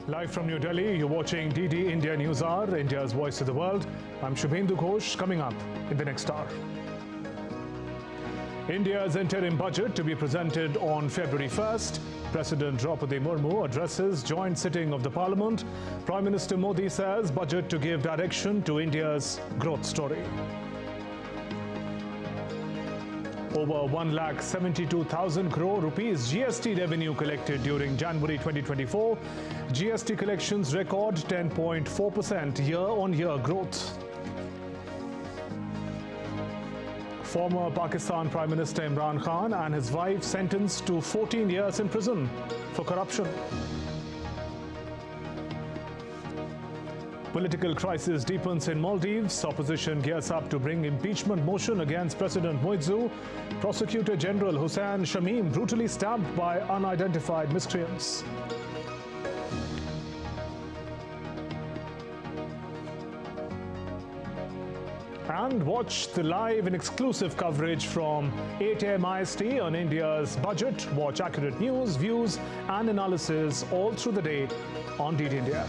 Live from New Delhi, you're watching DD India News Hour, India's voice to the world. I'm Shubhendu Ghosh. Coming up in the next hour. India's interim budget to be presented on February 1st. President Draupadi Murmu addresses joint sitting of the Parliament. Prime Minister Modi says budget to give direction to India's growth story. Over 1,72,000 crore rupees GST revenue collected during January 2024. GST collections record 10.4% year-on-year growth. Former Pakistan Prime Minister Imran Khan and his wife sentenced to 14 years in prison for corruption. Political crisis deepens in Maldives. Opposition gears up to bring impeachment motion against President Moizu. Prosecutor General Hussain Shamim brutally stabbed by unidentified miscreants. And watch the live and exclusive coverage from 8 AM IST on India's budget. Watch accurate news, views and analysis all through the day on DD India.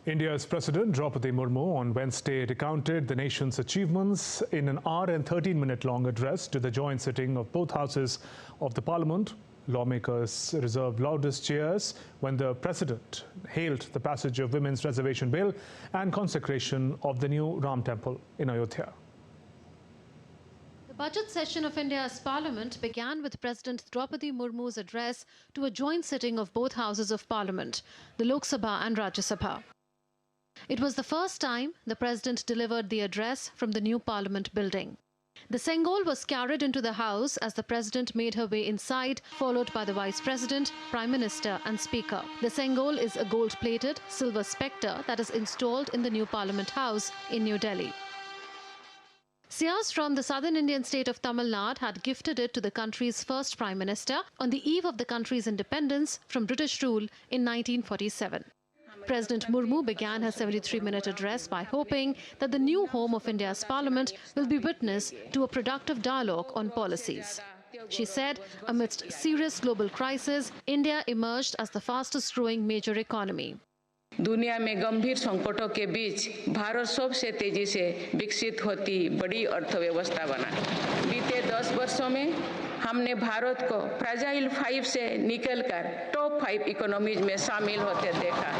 India's President Draupadi Murmu on Wednesday recounted the nation's achievements in an hour and 13-minute long address to the joint sitting of both houses of the Parliament. Lawmakers reserved loudest cheers when the President hailed the passage of Women's Reservation Bill and consecration of the new Ram Temple in Ayodhya. The budget session of India's Parliament began with President Draupadi Murmu's address to a joint sitting of both houses of Parliament, the Lok Sabha and Rajya Sabha. It was the first time the President delivered the address from the new Parliament building. The Sengol was carried into the House as the President made her way inside, followed by the Vice President, Prime Minister and Speaker. The Sengol is a gold-plated silver spectre that is installed in the new Parliament House in New Delhi. Siyas from the southern Indian state of Tamil Nadu had gifted it to the country's first Prime Minister on the eve of the country's independence from British rule in 1947. President Murmu began her 73-minute address by hoping that the new home of India's Parliament will be witness to a productive dialogue on policies. She said, amidst serious global crisis, India emerged as the fastest-growing major economy. दुनिया में गंभीर संकटों के बीच भारत सबसे तेजी से विकसित होती बड़ी अर्थव्यवस्था बना। बीते 10 वर्षों में हमने भारत को फ्रेजाइल 5 से निकलकर टॉप 5 इकोनॉमीज में शामिल होते देखा।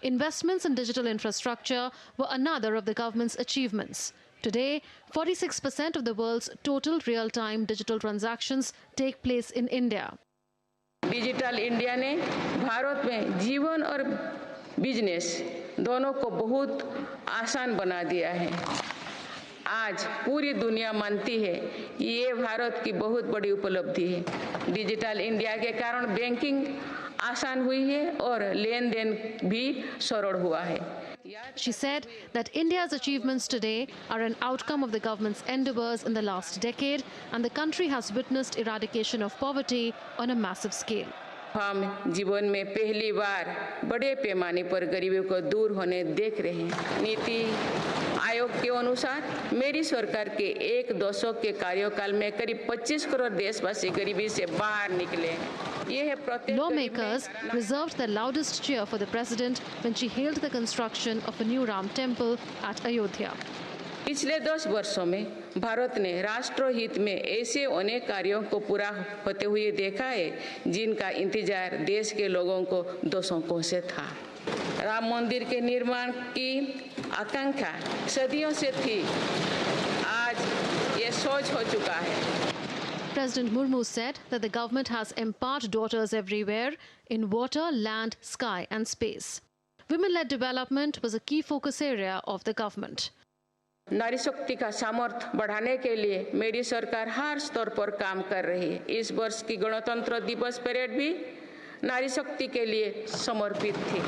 Investments in digital infrastructure were another of the government's achievements. Today, 46% of the world's total real-time digital transactions take place in India. Digital India ने भारत में जीवन और बिजनेस दोनों को बहुत आसान बना दिया है। आज पूरी दुनिया मानती है ये भारत की बहुत बड़ी उपलब्धि है। डिजिटल इंडिया के कारण बैंकिंग आसान हुई है और लेन-देन भी सरल हुआ है। She said that India's achievements today are an outcome of the government's endeavours in the last decade, and the country has witnessed eradication of poverty on a massive scale. हम जीवन में पहली बार बड़े पैमाने पर गरीबी को दूर होने देख रहे हैं। नीति आयोग के अनुसार मेरी सरकार के एक दशक के कार्यकाल में करीब 25 करोड़ देशवासी गरीबी से बाहर निकले। Lawmakers reserved their loudest cheer for the president when she hailed the construction of a new Ram Temple at Ayodhya. पिछले 10 वर्षों में भारत ने राष्ट्रहित में ऐसे अनेक कार्यों को पूरा होते हुए देखा है जिनका इंतजार देश के लोगों को दशकों से था। राम मंदिर के निर्माण की आकांक्षा सदियों से थी, आज ये सोच हो चुका है। President Murmu said that the government has empowered daughters everywhere in water, land, sky and space. Women-led development was a key focus area of the government. नारी शक्ति का सामर्थ्य बढ़ाने के लिए मेरी सरकार हर स्तर पर काम कर रही है। इस वर्ष की गणतंत्र दिवस परेड भी नारी शक्ति के लिए समर्पित थी।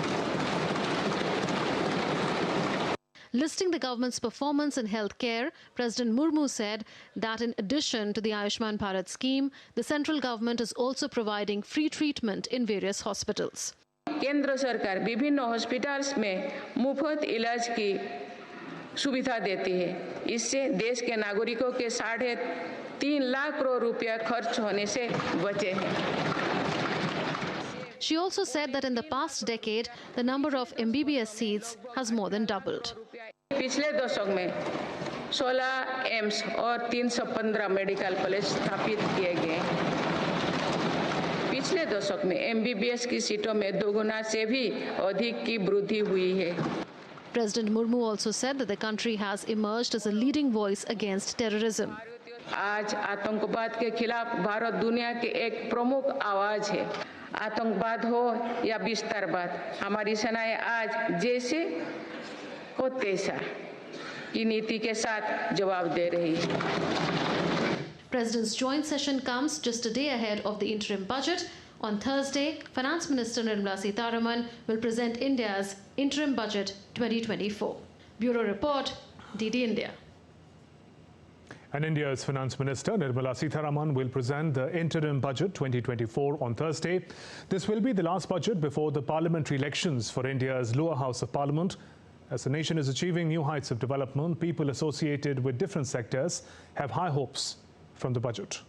Listing the government's performance in healthcare, President Murmu said that in addition to the Ayushman Bharat scheme, the central government is also providing free treatment in various hospitals. केंद्र सरकार विभिन्न हॉस्पिटल्स में मुफ्त इलाज की सुविधा देती है। इससे देश के नागरिकों के 3.5 लाख करोड़ रुपया खर्च होने से बचे हैं। She also said that in the past decade, the number of MBBS seats has more than doubled. पिछले दशक में 16 एम्स और 315 मेडिकल कॉलेज स्थापित किए गए। पिछले दशक में MBBS की सीटों में 2 गुना से भी अधिक की वृद्धि हुई है। President Murmu also said that the country has emerged as a leading voice against terrorism. आज आतंकवाद के खिलाफ भारत दुनिया के एक प्रमुख आवाज है। आतंकवाद हो या विस्तारवाद, हमारी सेनाएं आज जैसे को तैसा की नीति के साथ जवाब दे रही है। President's joint session comes just a day ahead of the interim budget. On Thursday, Finance Minister Nirmala Sitharaman will present India's interim budget 2024. Bureau Report, DD India. And India's Finance Minister Nirmala Sitharaman will present the interim budget 2024 on Thursday. This will be the last budget before the parliamentary elections for India's lower house of parliament. As the nation is achieving new heights of development, people associated with different sectors have high hopes from the budget.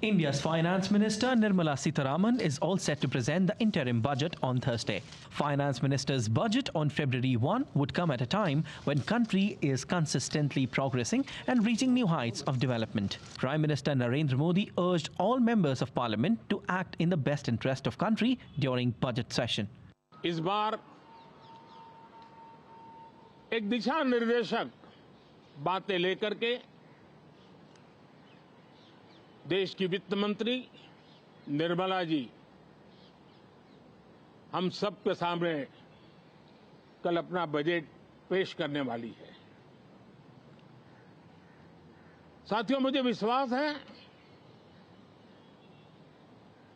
India's Finance Minister Nirmala Sitharaman is all set to present the interim budget on Thursday. Finance Minister's budget on February 1 would come at a time when country is consistently progressing and reaching new heights of development. Prime Minister Narendra Modi urged all members of Parliament to act in the best interest of country during budget session. इस बार एक दिशा निर्देशक बातें लेकर के देश की वित्त मंत्री निर्मला जी हम सब के सामने कल अपना बजट पेश करने वाली है। साथियों, मुझे विश्वास है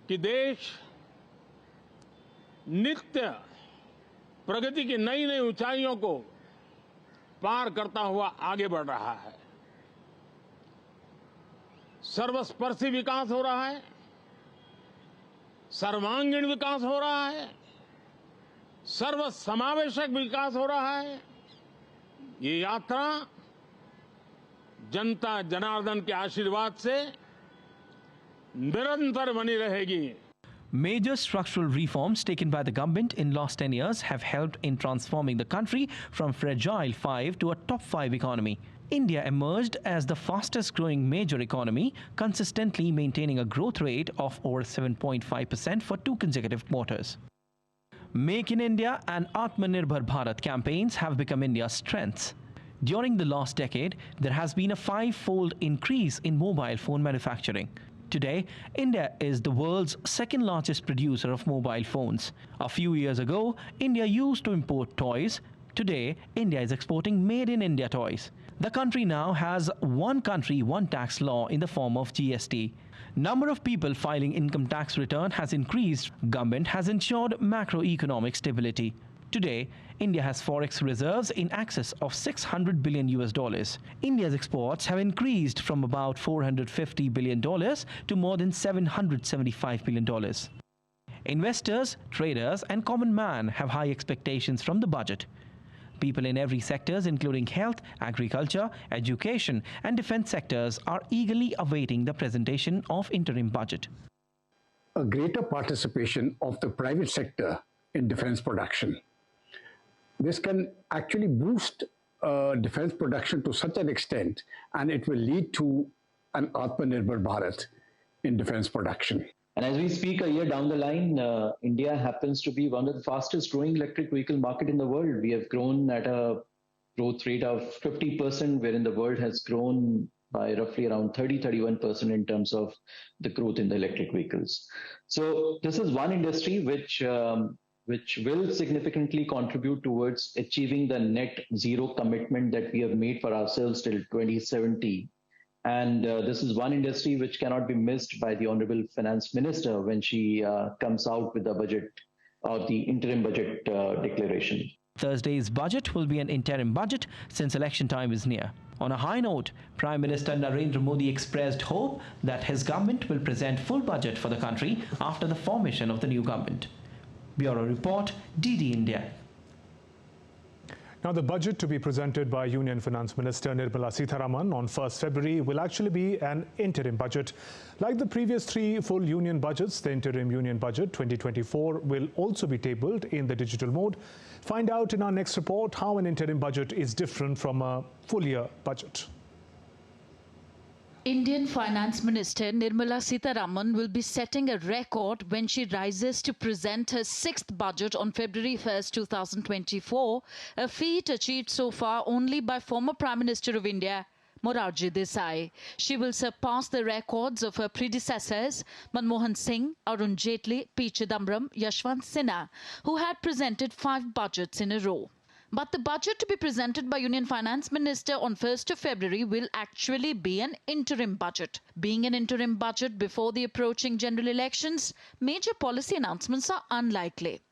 कि देश नित्य प्रगति की नई नई ऊंचाइयों को पार करता हुआ आगे बढ़ रहा है। सर्वस्पर्शी विकास हो रहा है, सर्वांगीण विकास हो रहा है, सर्वसमावेशक विकास हो रहा है। ये यात्रा जनता जनार्दन के आशीर्वाद से निरंतर बनी रहेगी। Major structural reforms taken by the government in last 10 years have helped in transforming the country from fragile 5 to a top 5 economy. India emerged as the fastest growing major economy, consistently maintaining a growth rate of over 7.5% for 2 consecutive quarters. Make in India and Atmanirbhar Bharat campaigns have become India's strengths. During the last decade, there has been a 5-fold increase in mobile phone manufacturing. Today, India is the world's second largest producer of mobile phones. A few years ago, India used to import toys. Today, India is exporting made in India toys. The country now has one country, one tax law in the form of GST. Number of people filing income tax return has increased. Government has ensured macroeconomic stability. Today, India has forex reserves in excess of $600 billion. India's exports have increased from about $450 billion to more than $775 billion. Investors, traders, and common man have high expectations from the budget. People in every sectors, including health, agriculture, education, and defense sectors, are eagerly awaiting the presentation of interim budget. A greater participation of the private sector in defense production. This can actually boost defense production to such an extent, and it will lead to an Atmanirbhar Bharat in defense production. And as we speak a year down the line, India happens to be one of the fastest growing electric vehicle market in the world. We have grown at a growth rate of 50%, wherein the world has grown by roughly around 30-31% in terms of the growth in the electric vehicles. So this is one industry which will significantly contribute towards achieving the net zero commitment that we have made for ourselves till 2070. And this is one industry which cannot be missed by the Honorable Finance Minister when she comes out with the budget or the interim budget declaration. Thursday's budget will be an interim budget since election time is near. On a high note, Prime Minister Narendra Modi expressed hope that his government will present full budget for the country after the formation of the new government. Bureau Report, DD India. Now, the budget to be presented by Union Finance Minister Nirmala Sitharaman on 1st February will actually be an interim budget. Like the previous three full union budgets, the interim union budget 2024 will also be tabled in the digital mode. Find out in our next report how an interim budget is different from a full year budget. Indian Finance Minister Nirmala Sitharaman will be setting a record when she rises to present her sixth budget on February 1st, 2024, a feat achieved so far only by former Prime Minister of India, Morarji Desai. She will surpass the records of her predecessors, Manmohan Singh, Arun Jaitley, P. Chidambaram, Yashwant Sinha, who had presented 5 budgets in a row. But the budget to be presented by Union Finance Minister on 1st of February will actually be an interim budget. Being an interim budget before the approaching general elections, major policy announcements are unlikely.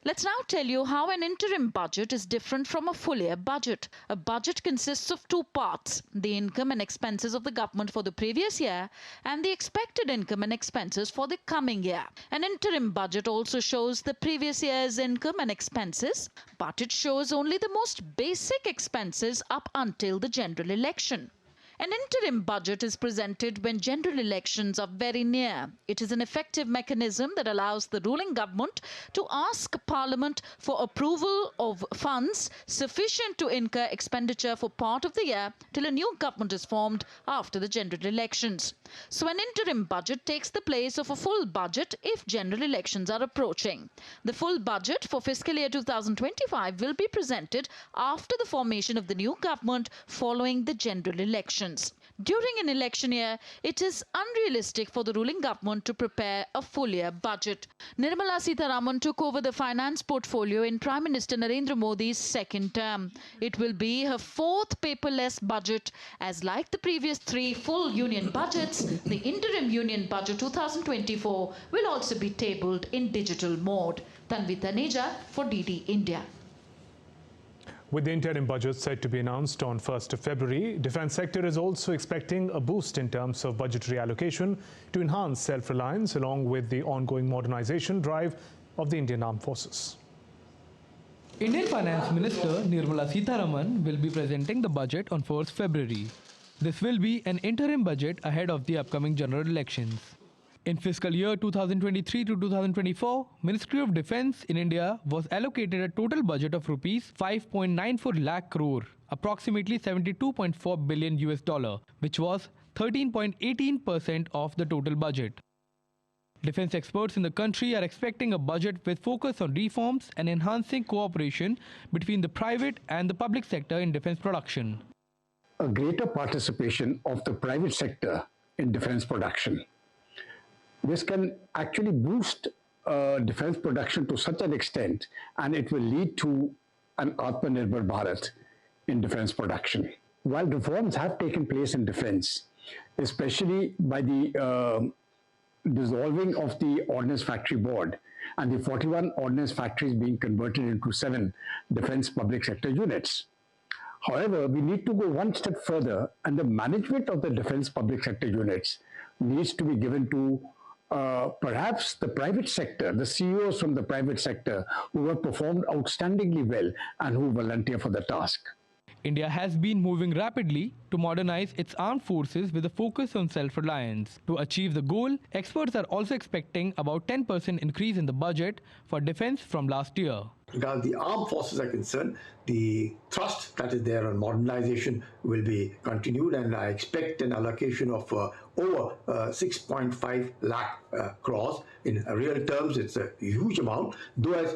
Let's now tell you how an interim budget is different from a full year budget. A budget consists of 2 parts: the income and expenses of the government for the previous year and the expected income and expenses for the coming year. An interim budget also shows the previous year's income and expenses, but it shows only the most basic expenses up until the general election. An interim budget is presented when general elections are very near. It is an effective mechanism that allows the ruling government to ask Parliament for approval of funds sufficient to incur expenditure for part of the year till a new government is formed after the general elections. So an interim budget takes the place of a full budget if general elections are approaching. The full budget for fiscal year 2025 will be presented after the formation of the new government following the general elections. During an election year, it is unrealistic for the ruling government to prepare a full year budget. Nirmala Sitharaman took over the finance portfolio in Prime Minister Narendra Modi's second term. It will be her 4th paperless budget, as like the previous 3 full union budgets, the interim union budget 2024 will also be tabled in digital mode. Tanvi Taneja for DD India. With the interim budget set to be announced on 1st of February, defence sector is also expecting a boost in terms of budgetary allocation to enhance self-reliance along with the ongoing modernisation drive of the Indian Armed Forces. Indian Finance Minister Nirmala Sitharaman will be presenting the budget on 1st February. This will be an interim budget ahead of the upcoming general elections. In fiscal year 2023 to 2024, Ministry of Defence in India was allocated a total budget of rupees 5.94 lakh crore, approximately $72.4 billion, which was 13.18% of the total budget. Defence experts in the country are expecting a budget with focus on reforms and enhancing cooperation between the private and the public sector in defence production. A greater participation of the private sector in defence production. This can actually boost defence production to such an extent, and it will lead to an Atmanirbhar Bharat in defence production. While reforms have taken place in defence, especially by the dissolving of the Ordnance Factory Board and the 41 ordnance factories being converted into 7 defence public sector units. However, we need to go one step further, and the management of the defence public sector units needs to be given to perhaps the private sector, the CEOs from the private sector who have performed outstandingly well and who volunteer for the task. India has been moving rapidly to modernize its armed forces with a focus on self-reliance. To achieve the goal, experts are also expecting about 10% increase in the budget for defence from last year. As the armed forces are concerned, the thrust that is there on modernization will be continued, and I expect an allocation of over 6.5 lakh crores. In real terms, it's a huge amount, though as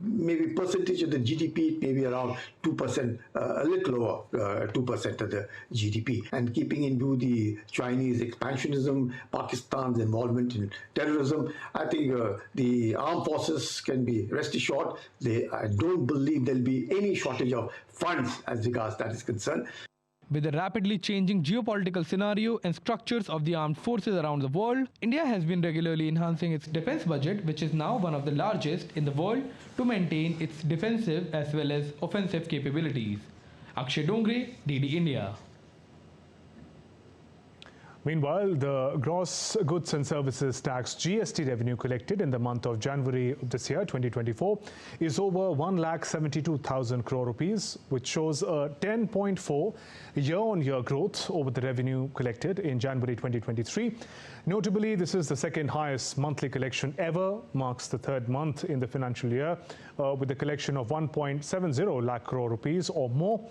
maybe percentage of the GDP, maybe around 2%, a little over 2% of the GDP. And keeping in view the Chinese expansionism, Pakistan's involvement in terrorism, I think the armed forces can be rest assured. I don't believe there'll be any shortage of funds as regards that is concerned. With the rapidly changing geopolitical scenario and structures of the armed forces around the world, India has been regularly enhancing its defense budget, which is now one of the largest in the world, to maintain its defensive as well as offensive capabilities. Akshay Dongre, DD India. Meanwhile, the gross goods and services tax GST revenue collected in the month of January of this year, 2024, is over 1,72,000 crore rupees, which shows a 10.4 year-on-year growth over the revenue collected in January 2023. Notably, this is the second highest monthly collection ever, marks the third month in the financial year, with a collection of 1.70 lakh crore rupees or more.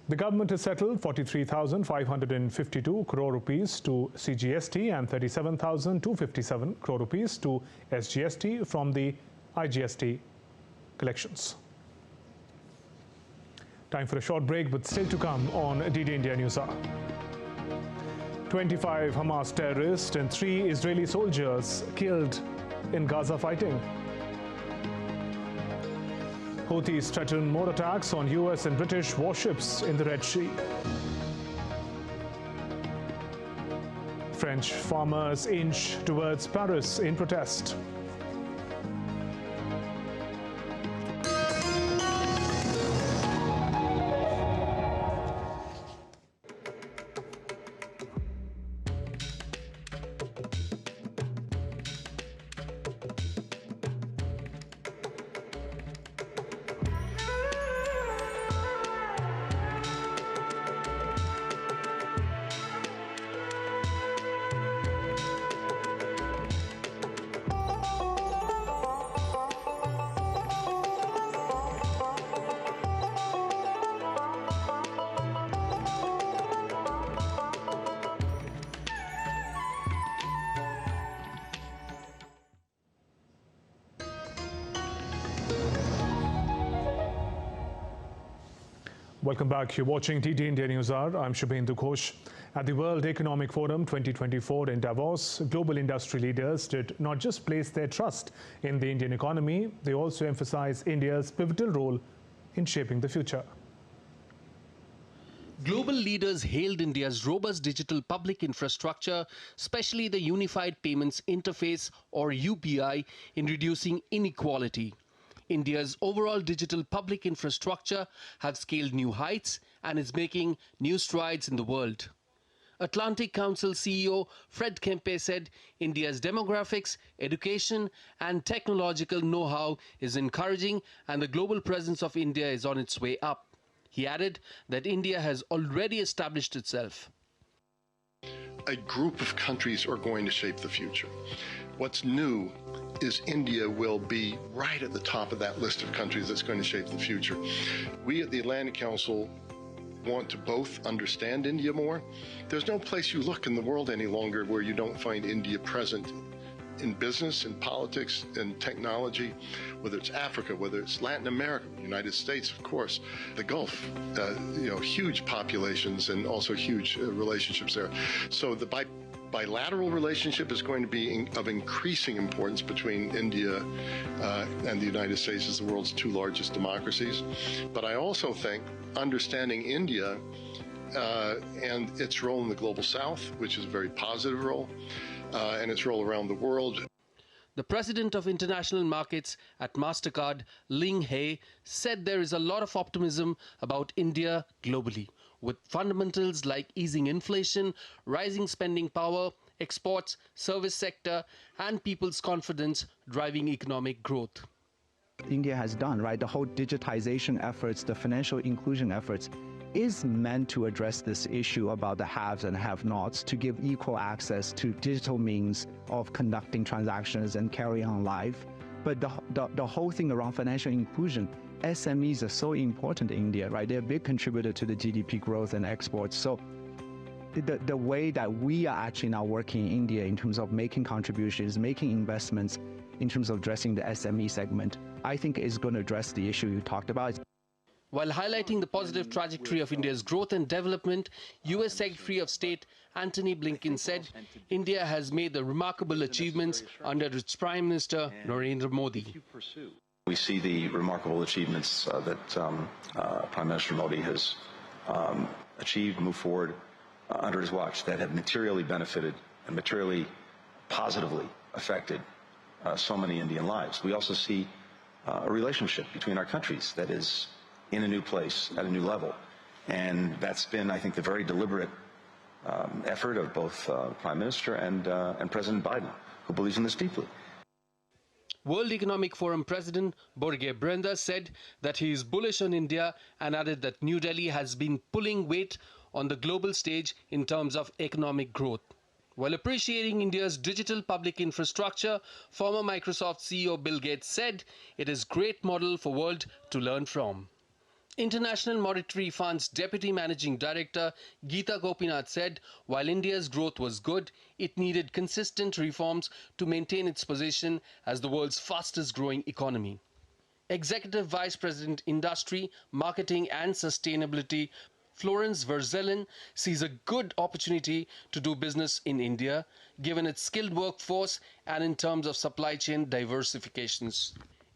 The government has settled 43,552 crore rupees to CGST and 37,257 crore rupees to SGST from the IGST collections. Time for a short break, but still to come on DD India News Hour. 25 Hamas terrorists and 3 Israeli soldiers killed in Gaza fighting. Houthis threaten more attacks on US and British warships in the Red Sea. French farmers inch towards Paris in protest. Welcome back. You're watching DD India News Hour. I'm Shubhendu Ghosh. At the World Economic Forum 2024 in Davos, global industry leaders did not just place their trust in the Indian economy, they also emphasized India's pivotal role in shaping the future. Global leaders hailed India's robust digital public infrastructure, especially the Unified Payments Interface or UPI, in reducing inequality. India's overall digital public infrastructure have scaled new heights and is making new strides in the world. Atlantic Council CEO Fred Kempe said India's demographics, education and technological know-how is encouraging and the global presence of India is on its way up. He added that India has already established itself. A group of countries are going to shape the future. What's new is India will be right at the top of that list of countries that's going to shape the future. We at the Atlantic Council want to both understand India more. There's no place you look in the world any longer where you don't find India present in business, in politics, in technology, whether it's Africa, whether it's Latin America, the United States, of course, the Gulf, huge populations and also huge relationships there. So the bilateral relationship is going to be of increasing importance between India and the United States as the world's two largest democracies. But I also think understanding India and its role in the global south, which is a very positive role, and its role around the world. The president of international markets at MasterCard, Ling He, said there is a lot of optimism about India globally, with fundamentals like easing inflation, rising spending power, exports, service sector, and people's confidence driving economic growth. India has done, right? The whole digitization efforts, the financial inclusion efforts is meant to address this issue about the haves and have-nots, to give equal access to digital means of conducting transactions and carrying on life. But the whole thing around financial inclusion, SMEs are so important in India, right? They're a big contributor to the GDP growth and exports. So the way that we are actually now working in India in terms of making contributions, making investments, in terms of addressing the SME segment, I think is going to address the issue you talked about. While highlighting the positive trajectory of India's growth and development, US Secretary of State Antony Blinken said India has made the remarkable achievements under its Prime Minister Narendra Modi. We see the remarkable achievements that Prime Minister Modi has achieved, moved forward under his watch that have materially benefited and materially positively affected so many Indian lives. We also see a relationship between our countries that is in a new place, at a new level. And that's been, I think, the very deliberate effort of both Prime Minister and President Biden, who believes in this deeply. World Economic Forum President Borge Brenda said that he is bullish on India and added that New Delhi has been pulling weight on the global stage in terms of economic growth. While appreciating India's digital public infrastructure, former Microsoft CEO Bill Gates said it is a great model for the world to learn from. International Monetary Fund's Deputy Managing Director Geeta Gopinath said while India's growth was good, it needed consistent reforms to maintain its position as the world's fastest growing economy. Executive Vice President Industry, Marketing and Sustainability Florence Verzelen sees a good opportunity to do business in India, given its skilled workforce and in terms of supply chain diversifications.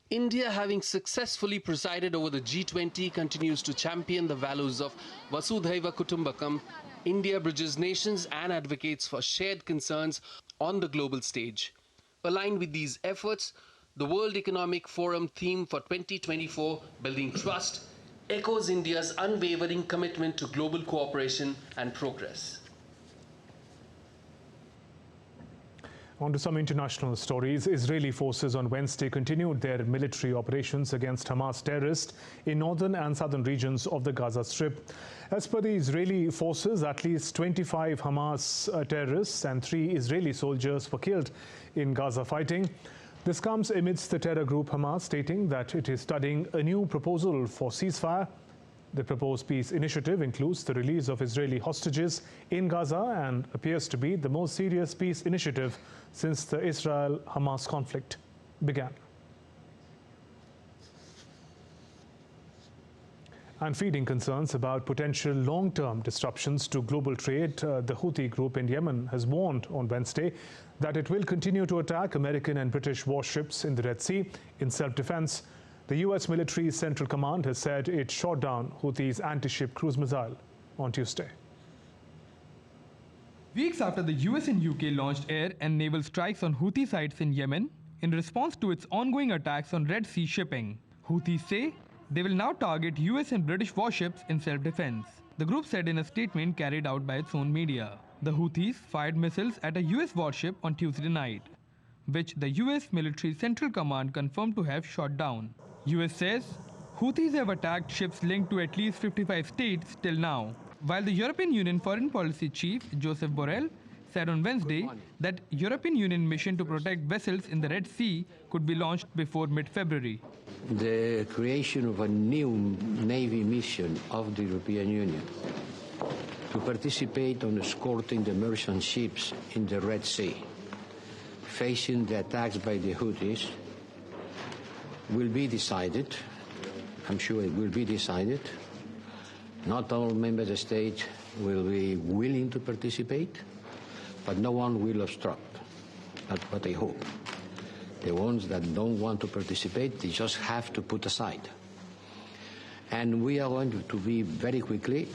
India, having successfully presided over the G20, continues to champion the values of Vasudhaiva Kutumbakam. India bridges nations and advocates for shared concerns on the global stage. Aligned with these efforts, the World Economic Forum theme for 2024, Building Trust, echoes India's unwavering commitment to global cooperation and progress. On to some international stories. Israeli forces on Wednesday continued their military operations against Hamas terrorists in northern and southern regions of the Gaza Strip. As per the Israeli forces, at least 25 Hamas terrorists and 3 Israeli soldiers were killed in Gaza fighting. This comes amidst the terror group Hamas stating that it is studying a new proposal for ceasefire. The proposed peace initiative includes the release of Israeli hostages in Gaza and appears to be the most serious peace initiative since the Israel-Hamas conflict began. And feeding concerns about potential long-term disruptions to global trade, the Houthi group in Yemen has warned on Wednesday that it will continue to attack American and British warships in the Red Sea in self-defense. The US military Central Command has said it shot down Houthis' anti-ship cruise missile on Tuesday. Weeks after the US and UK launched air and naval strikes on Houthi sites in Yemen in response to its ongoing attacks on Red Sea shipping, Houthis say they will now target US and British warships in self-defense. The group said in a statement carried out by its own media. The Houthis fired missiles at a US warship on Tuesday night, which the US military Central Command confirmed to have shot down. US says Houthis have attacked ships linked to at least 55 states till now, while the European Union Foreign Policy Chief Joseph Borrell said on Wednesday that European Union mission to protect vessels in the Red Sea could be launched before mid-February. The creation of a new Navy mission of the European Union to participate on escorting the merchant ships in the Red Sea, facing the attacks by the Houthis, will be decided. I'm sure it will be decided. Not all member states will be willing to participate, but no one will obstruct. That's what I hope. The ones that don't want to participate, they just have to put aside. And we are going to be very quickly.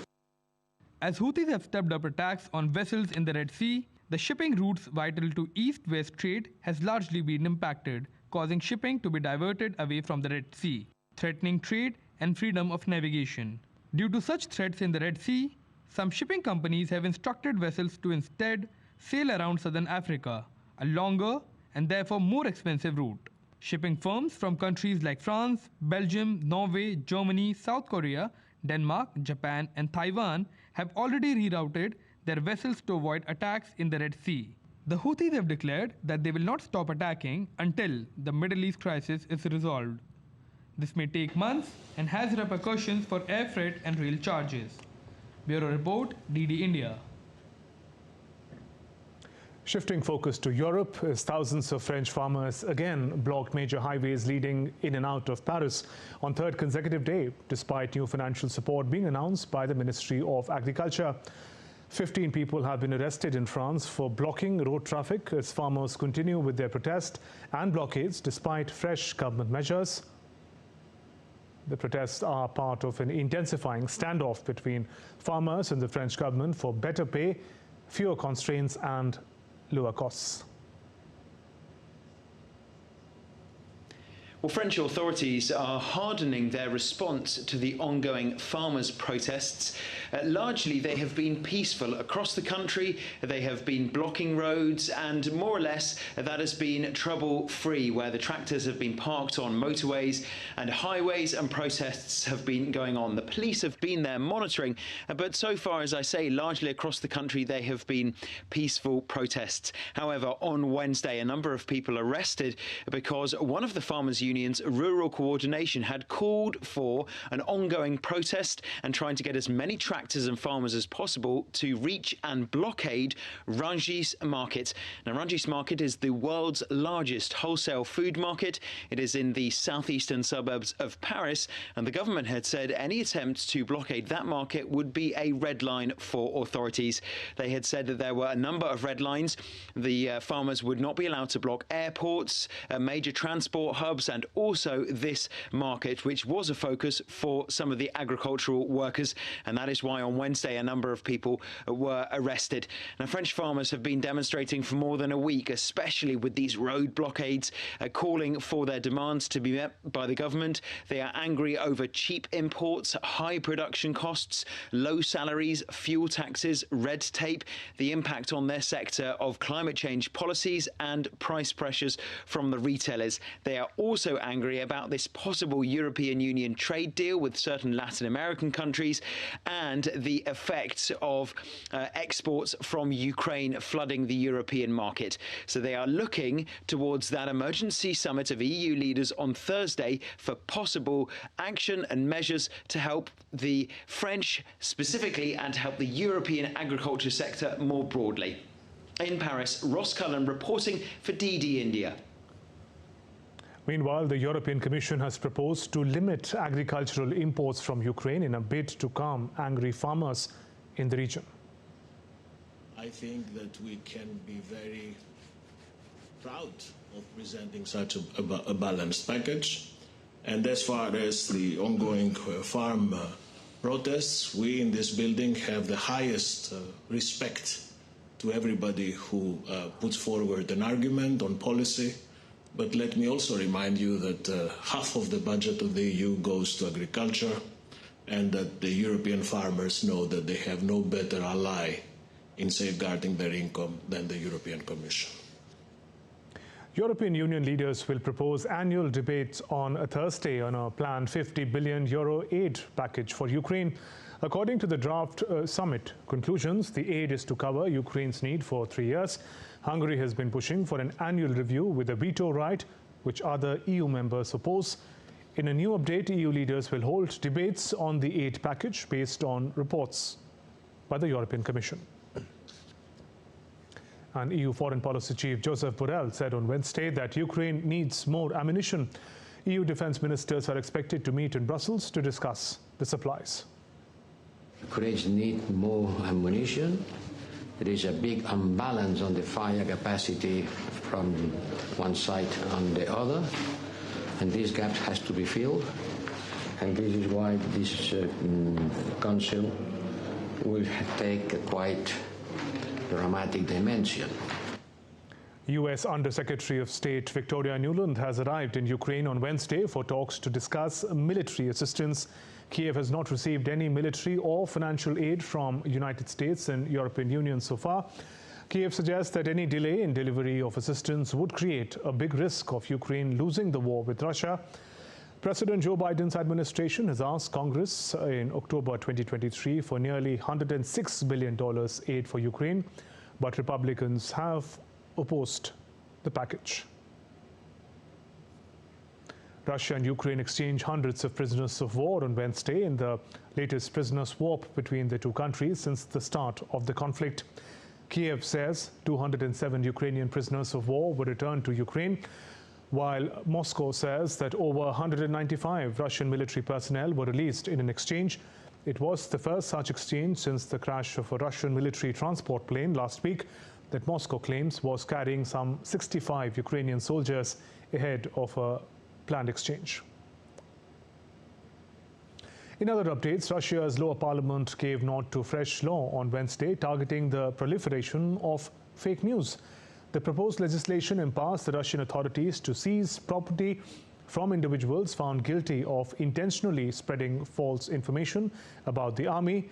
As Houthis have stepped up attacks on vessels in the Red Sea, the shipping routes vital to east-west trade has largely been impacted, causing shipping to be diverted away from the Red Sea, threatening trade and freedom of navigation. Due to such threats in the Red Sea, some shipping companies have instructed vessels to instead sail around southern Africa, a longer and therefore more expensive route. Shipping firms from countries like France, Belgium, Norway, Germany, South Korea, Denmark, Japan and Taiwan have already rerouted their vessels to avoid attacks in the Red Sea. The Houthis have declared that they will not stop attacking until the Middle East crisis is resolved. This may take months and has repercussions for air freight and rail charges. Bureau Report, DD India. Shifting focus to Europe, as thousands of French farmers again blocked major highways leading in and out of Paris on third consecutive day, despite new financial support being announced by the Ministry of Agriculture. 15 people have been arrested in France for blocking road traffic as farmers continue with their protest and blockades despite fresh government measures. The protests are part of an intensifying standoff between farmers and the French government for better pay, fewer constraints and lower costs. Well, French authorities are hardening their response to the ongoing farmers' protests. Largely, they have been peaceful across the country. They have been blocking roads, and more or less that has been trouble-free, where the tractors have been parked on motorways and highways, and protests have been going on. The police have been there monitoring, but so far, as I say, largely across the country, they have been peaceful protests. However, on Wednesday, a number of people arrested because one of the farmers' union's rural coordination had called for an ongoing protest and trying to get as many tractors and farmers as possible to reach and blockade Rungis Market. Now, Rungis Market is the world's largest wholesale food market. It is in the southeastern suburbs of Paris, and the government had said any attempt to blockade that market would be a red line for authorities. They had said that there were a number of red lines. The farmers would not be allowed to block airports, major transport hubs, and also this market, which was a focus for some of the agricultural workers, and that is why on Wednesday a number of people were arrested. Now, French farmers have been demonstrating for more than a week, especially with these road blockades, calling for their demands to be met by the government. They are angry over cheap imports, high production costs, low salaries, fuel taxes, red tape, the impact on their sector of climate change policies, and price pressures from the retailers. They are also angry about this possible European Union trade deal with certain Latin American countries and the effects of exports from Ukraine flooding the European market. So they are looking towards that emergency summit of EU leaders on Thursday for possible action and measures to help the French specifically and to help the European agriculture sector more broadly. In Paris, Ross Cullen reporting for DD India. Meanwhile, the European Commission has proposed to limit agricultural imports from Ukraine in a bid to calm angry farmers in the region. I think that we can be very proud of presenting such a balanced package. And as far as the ongoing farm protests, we in this building have the highest respect to everybody who puts forward an argument on policy. But let me also remind you that half of the budget of the EU goes to agriculture, and that the European farmers know that they have no better ally in safeguarding their income than the European Commission. European Union leaders will propose annual debates on a Thursday on a planned €50 billion aid package for Ukraine. According to the draft summit conclusions, the aid is to cover Ukraine's need for 3 years. Hungary has been pushing for an annual review with a veto right, which other EU members oppose. In a new update, EU leaders will hold debates on the aid package based on reports by the European Commission. And EU Foreign Policy Chief Joseph Borrell said on Wednesday that Ukraine needs more ammunition. EU defense ministers are expected to meet in Brussels to discuss the supplies. Ukraine needs more ammunition. There is a big imbalance on the fire capacity from one side and the other, and this gap has to be filled. And this is why this Council will take a quite dramatic dimension. U.S. Undersecretary of State Victoria Nuland has arrived in Ukraine on Wednesday for talks to discuss military assistance. Kiev has not received any military or financial aid from United States and European Union so far. Kiev suggests that any delay in delivery of assistance would create a big risk of Ukraine losing the war with Russia. President Joe Biden's administration has asked Congress in October 2023 for nearly $106 billion aid for Ukraine, but Republicans have opposed the package. Russia and Ukraine exchanged hundreds of prisoners of war on Wednesday in the latest prisoner swap between the two countries since the start of the conflict. Kiev says 207 Ukrainian prisoners of war were returned to Ukraine, while Moscow says that over 195 Russian military personnel were released in an exchange. It was the first such exchange since the crash of a Russian military transport plane last week that Moscow claims was carrying some 65 Ukrainian soldiers ahead of a planned exchange. In other updates, Russia's lower parliament gave nod to fresh law on Wednesday targeting the proliferation of fake news. The proposed legislation empowers the Russian authorities to seize property from individuals found guilty of intentionally spreading false information about the army.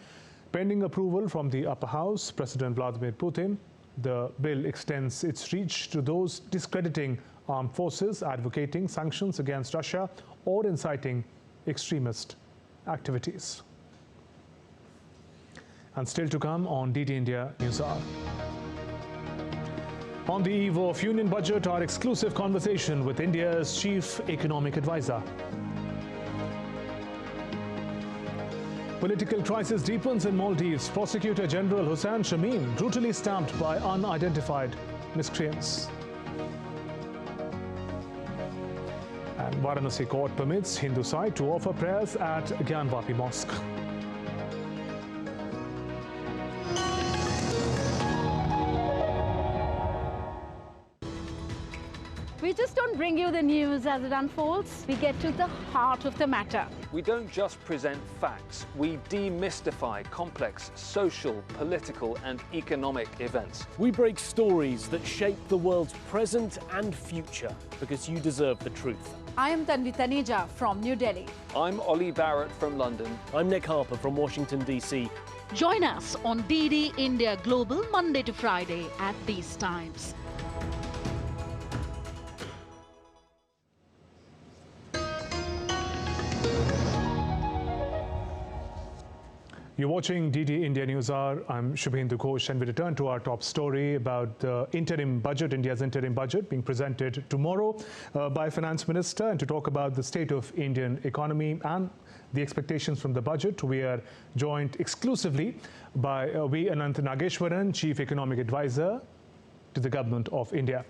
Pending approval from the upper house, President Vladimir Putin, the bill extends its reach to those discrediting armed forces, advocating sanctions against Russia, or inciting extremist activities. And still to come on DD India News Hour. On the eve of Union Budget, our exclusive conversation with India's Chief Economic Advisor. Political crisis deepens in Maldives. Prosecutor General Hussain Shamim brutally stabbed by unidentified miscreants. And Varanasi court permits Hindu side to offer prayers at Gyanvapi Mosque. We just don't bring you the news as it unfolds. We get to the heart of the matter. We don't just present facts. We demystify complex social, political, and economic events. We break stories that shape the world's present and future because you deserve the truth. I am Tanvi Taneja from New Delhi. I'm Ollie Barrett from London. I'm Nick Harper from Washington, D.C. Join us on DD India Global Monday to Friday at these times. You're watching DD India News Hour. I'm Shubhendu Ghosh, and we return to our top story about the interim budget, India's interim budget being presented tomorrow by Finance Minister. And to talk about the state of Indian economy and the expectations from the budget, we are joined exclusively by V. Anant Nageshwaran, Chief Economic Advisor to the Government of India.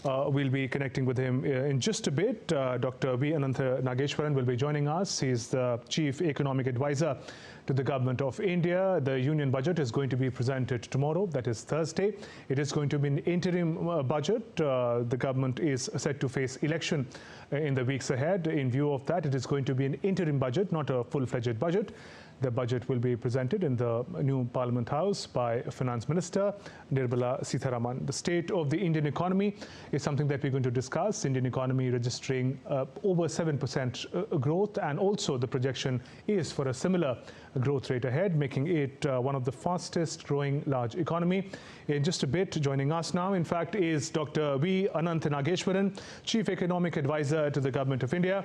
We'll be connecting with him in just a bit. Dr. V. Anant Nageshwaran will be joining us. He's the Chief Economic Advisor to the Government of India. The Union Budget is going to be presented tomorrow, that is Thursday. It is going to be an interim budget. The government is set to face election in the weeks ahead. In view of that, it is going to be an interim budget, not a full-fledged budget. The budget will be presented in the new Parliament House by Finance Minister Nirmala Sitharaman. The state of the Indian economy is something that we're going to discuss. Indian economy registering over 7% growth, and also the projection is for a similar growth rate ahead, making it one of the fastest growing large economy. In just a bit, joining us now, in fact, is Dr. V. Anant Nageshwaran, Chief Economic Advisor to the Government of India.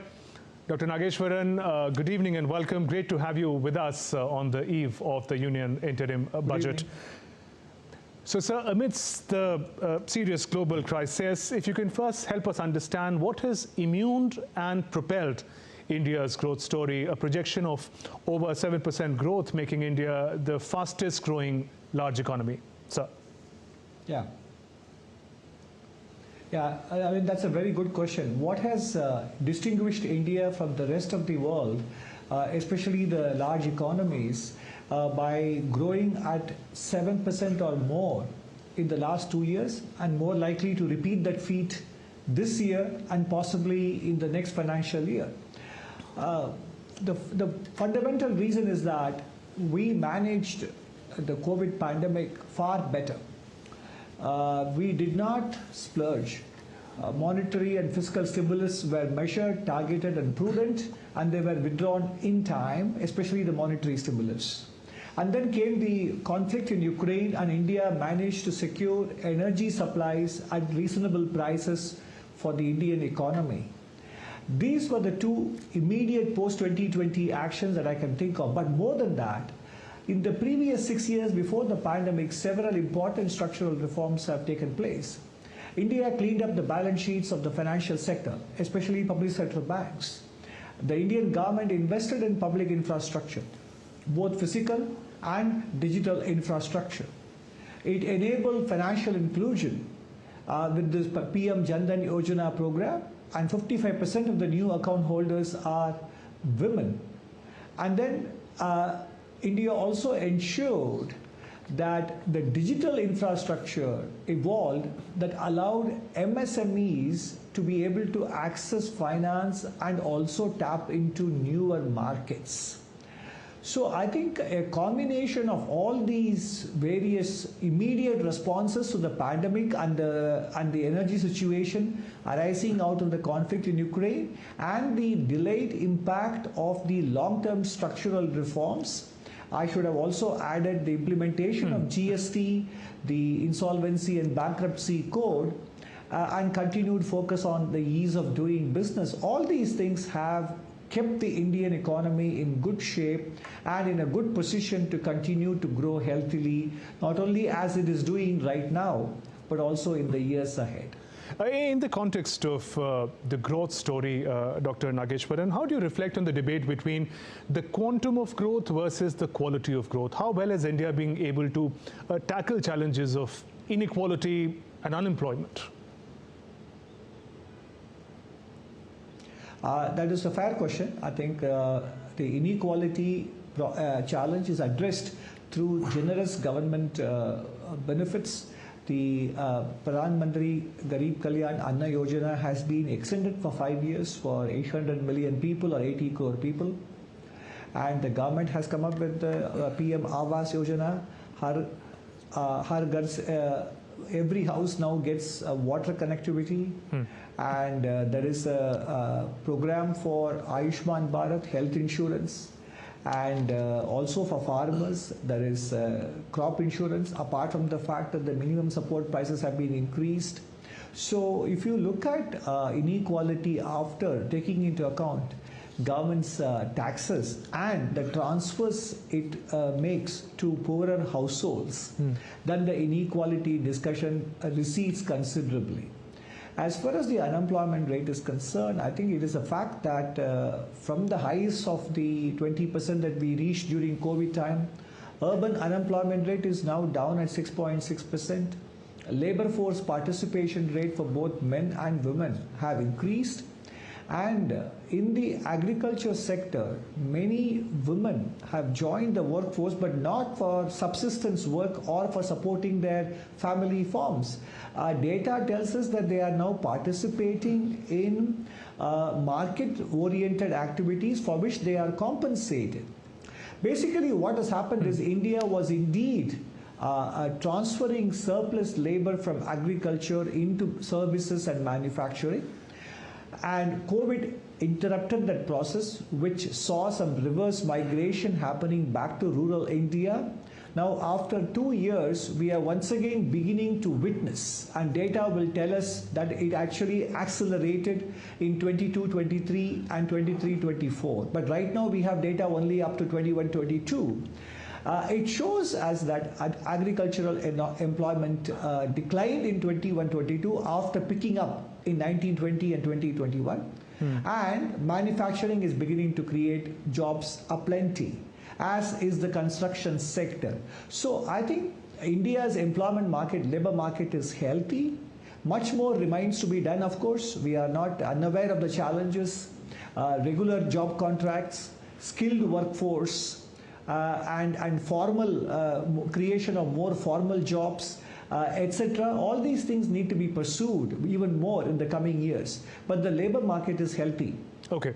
Dr. Nageshwaran, good evening and welcome. Great to have you with us on the eve of the Union interim budget. So, sir, amidst the serious global crisis, if you can first help us understand what has immuned and propelled India's growth story, a projection of over 7% growth, making India the fastest growing large economy. Sir. Yeah, I mean, that's a very good question. What has distinguished India from the rest of the world, especially the large economies, by growing at 7% or more in the last 2 years, and more likely to repeat that feat this year and possibly in the next financial year? The fundamental reason is that we managed the COVID pandemic far better. We did not splurge. Monetary and fiscal stimulus were measured, targeted and prudent, and they were withdrawn in time, especially the monetary stimulus. And then came the conflict in Ukraine, and India managed to secure energy supplies at reasonable prices for the Indian economy. These were the two immediate post-2020 actions that I can think of. But more than that, in the previous 6 years before the pandemic, several important structural reforms have taken place. India cleaned up the balance sheets of the financial sector, especially public sector banks. The Indian government invested in public infrastructure, both physical and digital infrastructure. It enabled financial inclusion with this PM Jan Dhan Yojana program, and 55% of the new account holders are women. And then India also ensured that the digital infrastructure evolved that allowed MSMEs to be able to access finance and also tap into newer markets. So I think a combination of all these various immediate responses to the pandemic and the energy situation arising out of the conflict in Ukraine and the delayed impact of the long-term structural reforms. I should have also added the implementation of GST, the insolvency and bankruptcy code, and continued focus on the ease of doing business. All these things have kept the Indian economy in good shape and in a good position to continue to grow healthily, not only as it is doing right now, but also in the years ahead. In the context of the growth story, Dr. Nageshwaran, how do you reflect on the debate between the quantum of growth versus the quality of growth? How well is India being able to tackle challenges of inequality and unemployment? That is a fair question. I think the inequality challenge is addressed through generous government benefits. The Pradhan Mantri Garib Kalyan Anna Yojana has been extended for 5 years for 800 million people or 80 crore people. And the government has come up with the PM Awas Yojana. Every house now gets water connectivity. And there is a program for Ayushman Bharat health insurance, and also for farmers there is crop insurance, apart from the fact that the minimum support prices have been increased. So if you look at inequality after taking into account government's taxes and the transfers it makes to poorer households, then the inequality discussion recedes considerably. As far as the unemployment rate is concerned, I think it is a fact that from the highs of the 20% that we reached during COVID time, urban unemployment rate is now down at 6.6%. Labor force participation rate for both men and women have increased. And in the agriculture sector, many women have joined the workforce, but not for subsistence work or for supporting their family farms. Data tells us that they are now participating in market-oriented activities for which they are compensated. Basically, what has happened is India was indeed transferring surplus labor from agriculture into services and manufacturing. And COVID interrupted that process, which saw some reverse migration happening back to rural India. Now, after 2 years, we are once again beginning to witness, and data will tell us that it actually accelerated in 22-23 and 23-24. But right now, we have data only up to 21-22. It shows us that agricultural employment declined in 21-22 after picking up in 1920 and 2021. And manufacturing is beginning to create jobs aplenty, as is the construction sector. So I think India's employment market, labor market is healthy. Much more remains to be done, of course. We are not unaware of the challenges, regular job contracts, skilled workforce, and formal creation of more formal jobs, etc. All these things need to be pursued even more in the coming years. But the labor market is healthy. Okay.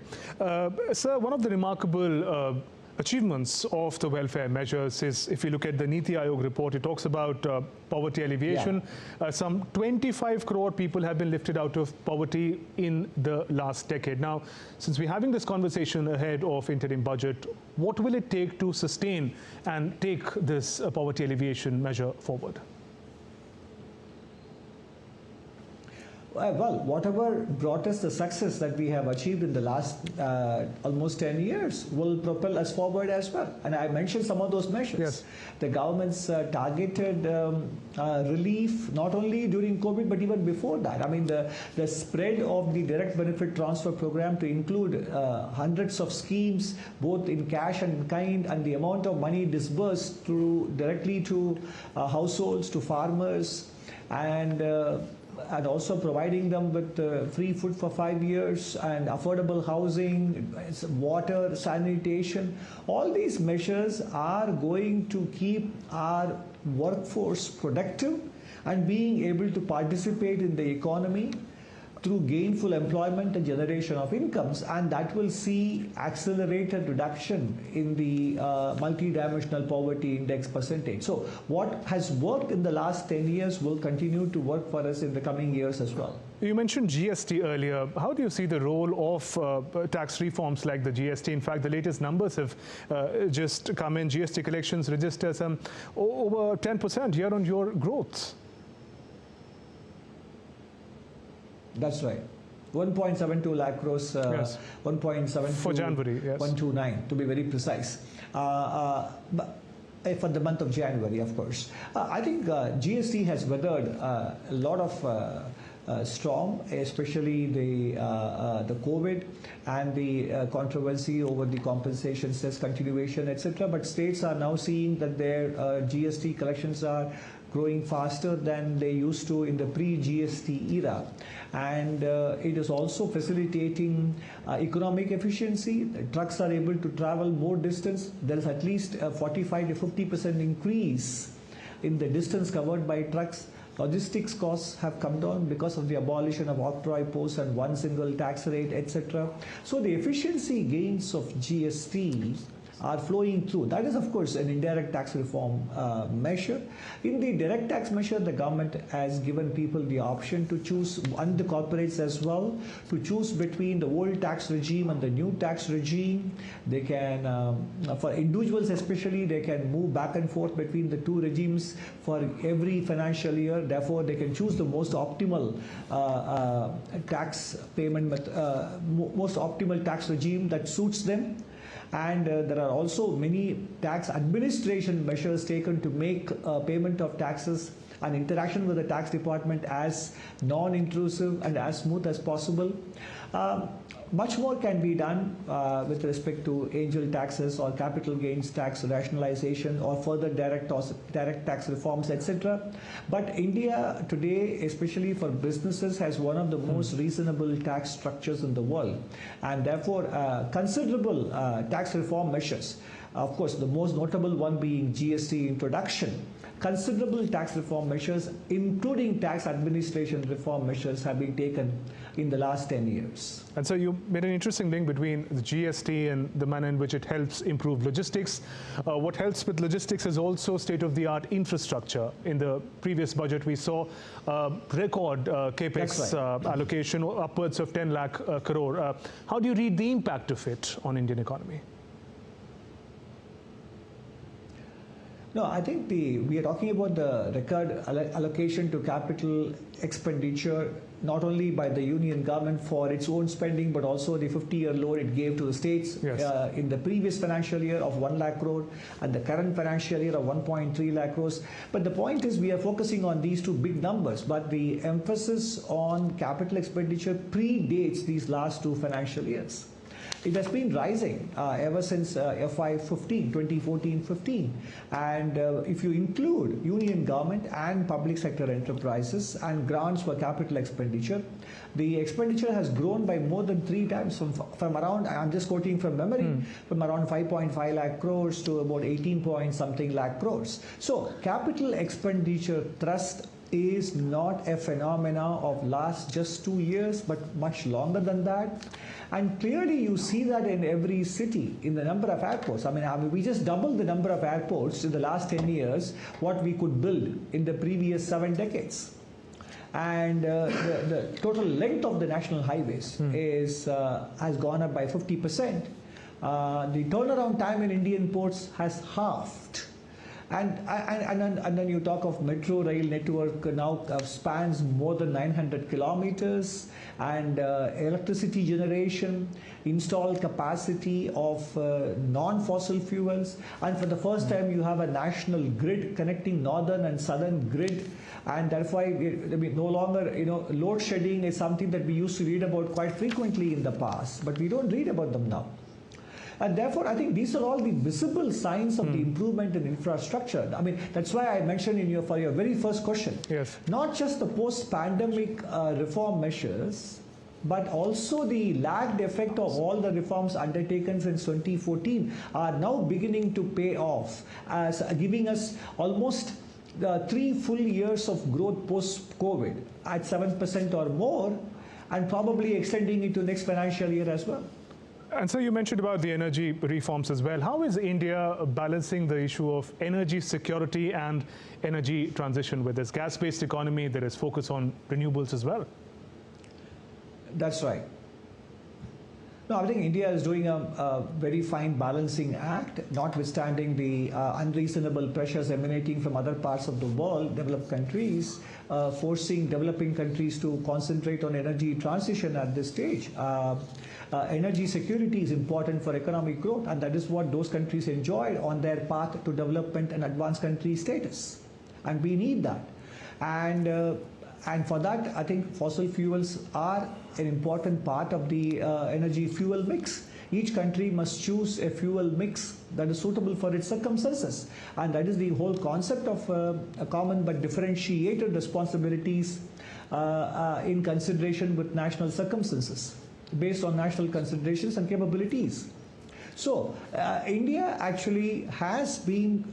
Sir, one of the remarkable achievements of the welfare measures is, if you look at the Niti Aayog report, it talks about poverty alleviation. Some 25 crore people have been lifted out of poverty in the last decade. Now, since we're having this conversation ahead of interim budget, what will it take to sustain and take this poverty alleviation measure forward? Well, whatever brought us the success that we have achieved in the last almost 10 years will propel us forward as well. And I mentioned some of those measures. Yes. The government's targeted relief, not only during COVID, but even before that. I mean, the spread of the direct benefit transfer program to include hundreds of schemes, both in cash and in kind, and the amount of money disbursed directly to households, to farmers, and also providing them with free food for 5 years and affordable housing, water, sanitation. All these measures are going to keep our workforce productive and being able to participate in the economy. through gainful employment and generation of incomes, and that will see accelerated reduction in the multidimensional poverty index percentage. So what has worked in the last 10 years will continue to work for us in the coming years as well. You mentioned GST earlier. How do you see the role of tax reforms like the GST? In fact, the latest numbers have just come in. GST collections register some over 10% year-on-year growth. That's right. 1.72 lakh crores, yes. 1.72 for January, yes. 129 to be very precise. But for the month of January, of course. I think GST has weathered a lot of storm, especially the COVID and the controversy over the compensation cess continuation, etc. But states are now seeing that their GST collections are growing faster than they used to in the pre-GST era. And it is also facilitating economic efficiency. Trucks are able to travel more distance. There is at least a 45 to 50% increase in the distance covered by trucks. Logistics costs have come down because of the abolition of octroi posts and one single tax rate, etc. So the efficiency gains of GST are flowing through. That is, of course, an indirect tax reform measure. In the direct tax measure, the government has given people the option to choose, and the corporates as well, to choose between the old tax regime and the new tax regime. They can, for individuals especially, they can move back and forth between the two regimes for every financial year. Therefore, they can choose the most optimal tax payment, most optimal tax regime that suits them. And there are also many tax administration measures taken to make payment of taxes and interaction with the tax department as non-intrusive and as smooth as possible. Much more can be done with respect to angel taxes or capital gains tax rationalization or further direct tax reforms, etc. But India today, especially for businesses, has one of the most reasonable tax structures in the world, and therefore considerable tax reform measures. Of course, the most notable one being GST introduction. Considerable tax reform measures, including tax administration reform measures, have been taken in the last 10 years. And so you made an interesting link between the GST and the manner in which it helps improve logistics. What helps with logistics is also state-of-the-art infrastructure. In the previous budget, we saw record capex allocation upwards of 10 lakh crore. How do you read the impact of it on Indian economy? No, I think we are talking about the record allocation to capital expenditure, not only by the union government for its own spending, but also the 50-year loan it gave to the states in the previous financial year of 1 lakh crore and the current financial year of 1.3 lakh crores. But the point is, we are focusing on these two big numbers, but the emphasis on capital expenditure predates these last two financial years. It has been rising ever since FY15, 2014-15. And if you include union government and public sector enterprises and grants for capital expenditure, the expenditure has grown by more than 3 times from around, I'm just quoting from memory, from around 5.5 lakh crores to about 18 point something lakh crores. So capital expenditure thrust is not a phenomena of last just 2 years, but much longer than that. And clearly you see that in every city, in the number of airports. I mean, we just doubled the number of airports in the last 10 years, what we could build in the previous 7 decades. And the total length of the national highways has gone up by 50%. The turnaround time in Indian ports has halved. And then you talk of metro rail network now spans more than 900 kilometers, and electricity generation, installed capacity of non-fossil fuels, and for the first time you have a national grid connecting northern and southern grid, and that's why no longer, load shedding is something that we used to read about quite frequently in the past, but we don't read about them now. And therefore, I think these are all the visible signs of the improvement in infrastructure. I mean, that's why I mentioned for your very first question, not just the post-pandemic reform measures, but also the lagged effect of all the reforms undertaken since 2014 are now beginning to pay off, as giving us almost 3 full years of growth post-COVID at 7% or more. and probably extending into next financial year as well. And so you mentioned about the energy reforms as well. How is India balancing the issue of energy security and energy transition? With this gas-based economy, there is focus on renewables as well. That's right. No, I think India is doing a very fine balancing act, notwithstanding the unreasonable pressures emanating from other parts of the world, developed countries, forcing developing countries to concentrate on energy transition at this stage. Energy security is important for economic growth, and that is what those countries enjoy on their path to development and advanced country status. And we need that. And for that, I think fossil fuels are an important part of the energy fuel mix. Each country must choose a fuel mix that is suitable for its circumstances. And that is the whole concept of a common but differentiated responsibilities in consideration with national circumstances, based on national considerations and capabilities. So India actually has been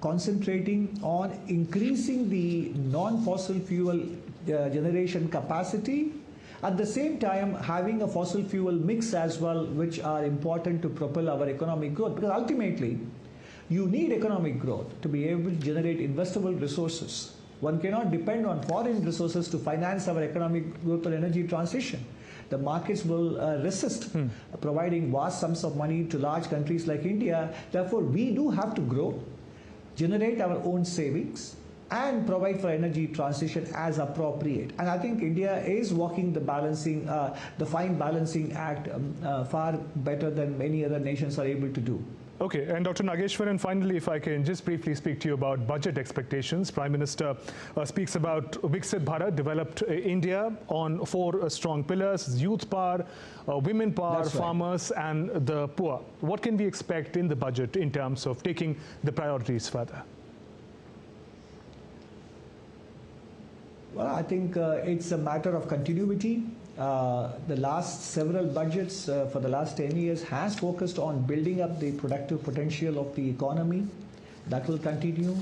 concentrating on increasing the non-fossil fuel generation capacity, at the same time having a fossil fuel mix as well, which are important to propel our economic growth. Because ultimately, you need economic growth to be able to generate investable resources. One cannot depend on foreign resources to finance our economic growth or energy transition. The markets will resist providing vast sums of money to large countries like India. Therefore, we do have to grow, generate our own savings, and provide for energy transition as appropriate. And I think India is walking the balancing, the fine balancing act far better than many other nations are able to do. Okay, and Dr. Nageshwaran, finally, if I can just briefly speak to you about budget expectations. Prime Minister speaks about Viksit Bharat, developed India on 4 strong pillars: youth power, women power, farmers, and the poor. What can we expect in the budget in terms of taking the priorities further? Well, I think it's a matter of continuity. The last several budgets for the last 10 years has focused on building up the productive potential of the economy. That will continue.